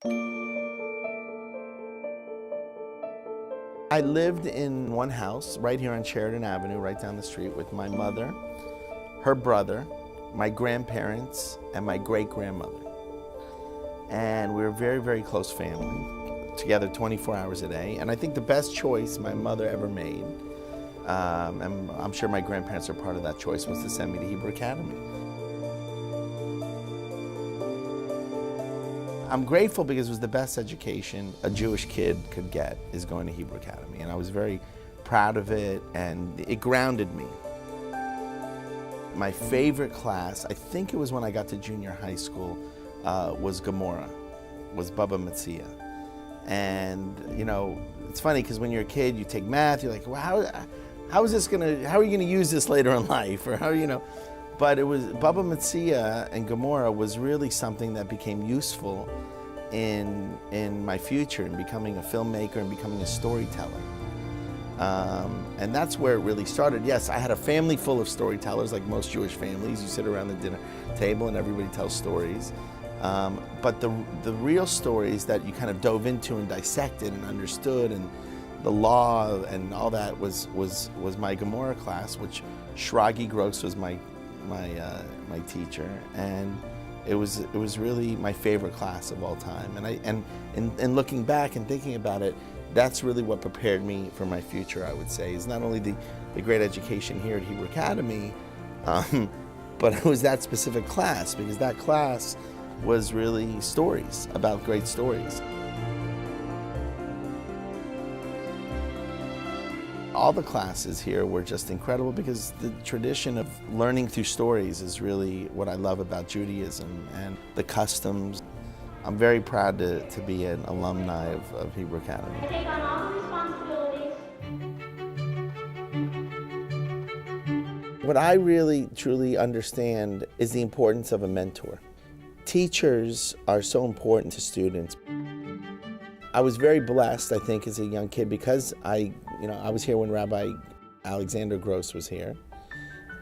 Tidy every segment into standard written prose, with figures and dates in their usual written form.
I lived in one house right here on Sheridan Avenue, right down the street, with my mother, her brother, my grandparents, and my great-grandmother. And we were a very, very close family, together 24 hours a day. And I think the best choice my mother ever made, and I'm sure my grandparents are part of that choice, was to send me to Hebrew Academy. I'm grateful because it was the best education a Jewish kid could get, is going to Hebrew Academy. And I was very proud of it, and it grounded me. My favorite class, I think it was when I got to junior high school, was Gemara, was Baba Metzia. And you know, it's funny because when you're a kid, you take math, you're like, well, how are you gonna use this later in life? Or how, you know? But it was, Baba Metzia and Gemara was really something that became useful in my future, in becoming a filmmaker and becoming a storyteller. And that's where it really started. Yes, I had a family full of storytellers, like most Jewish families. You sit around the dinner table and everybody tells stories. But the real stories that you kind of dove into and dissected and understood, and the law and all that was my Gemara class, which Shragi Gross was my teacher, and it was really my favorite class of all time. And looking back and thinking about it, that's really what prepared me for my future, I would say, is not only the great education here at Hebrew Academy, but it was that specific class, because that class was really stories, about great stories. All the classes here were just incredible, because the tradition of learning through stories is really what I love about Judaism and the customs. I'm very proud to be an alumni of Hebrew Academy. I take on all the responsibilities. What I really, truly understand is the importance of a mentor. Teachers are so important to students. I was very blessed, I think, as a young kid, because I was here when Rabbi Alexander Gross was here.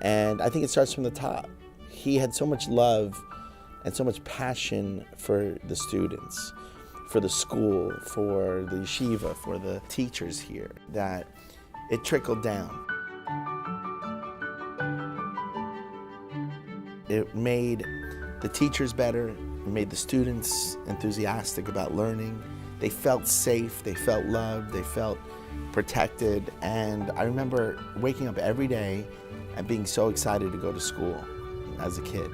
And I think it starts from the top. He had so much love and so much passion for the students, for the school, for the yeshiva, for the teachers here, that it trickled down. It made the teachers better, it made the students enthusiastic about learning. They felt safe, they felt loved, they felt protected. And I remember waking up every day and being so excited to go to school as a kid.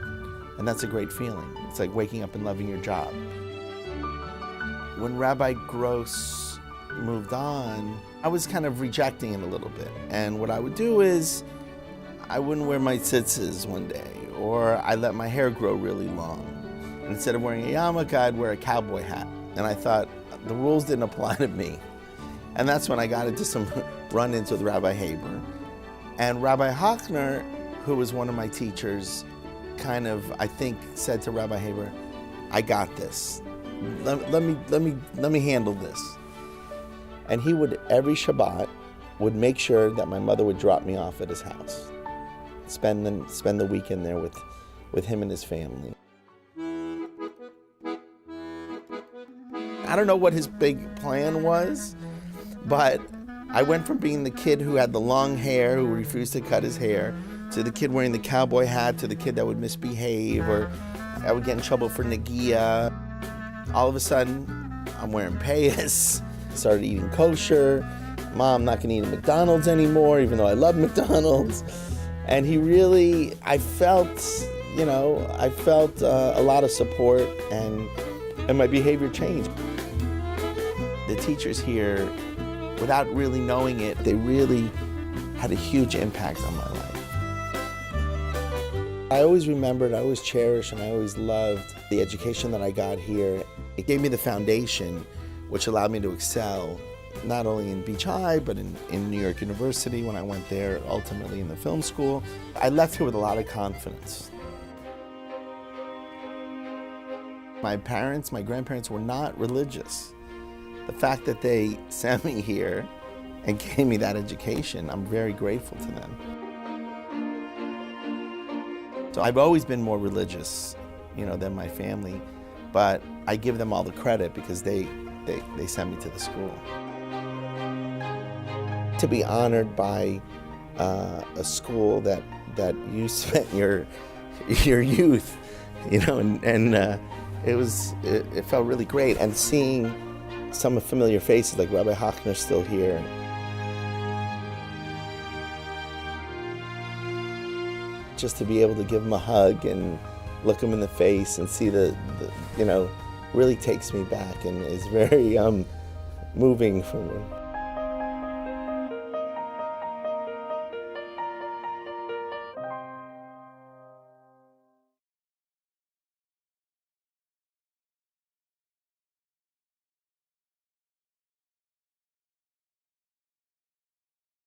And that's a great feeling. It's like waking up and loving your job. When Rabbi Gross moved on, I was kind of rejecting it a little bit. And what I would do is, I wouldn't wear my tzitzis one day, or I let my hair grow really long. And instead of wearing a yarmulke, I'd wear a cowboy hat. And I thought, the rules didn't apply to me. And that's when I got into some run-ins with Rabbi Haber. And Rabbi Ratner, who was one of my teachers, kind of, I think, said to Rabbi Haber, I got this. Let me handle this. And he would, every Shabbat, would make sure that my mother would drop me off at his house. Spend the weekend there with him and his family. I don't know what his big plan was, but I went from being the kid who had the long hair, who refused to cut his hair, to the kid wearing the cowboy hat, to the kid that would misbehave, or I would get in trouble for negia. All of a sudden, I'm wearing payas, started eating kosher. Mom, not gonna eat at McDonald's anymore, even though I love McDonald's. And he really, I felt a lot of support, and my behavior changed. The teachers here, without really knowing it, they really had a huge impact on my life. I always remembered, I always cherished, and I always loved the education that I got here. It gave me the foundation, which allowed me to excel, not only in Beach High, but in New York University when I went there, ultimately in the film school. I left here with a lot of confidence. My parents, my grandparents were not religious. The fact that they sent me here and gave me that education, I'm very grateful to them. So I've always been more religious, than my family. but I give them all the credit because they sent me to the school. To be honored by a school that you spent your youth, and it felt really great. And seeing some familiar faces like Rabbi Ratner still here. Just to be able to give him a hug and look him in the face and see really takes me back and is very moving for me.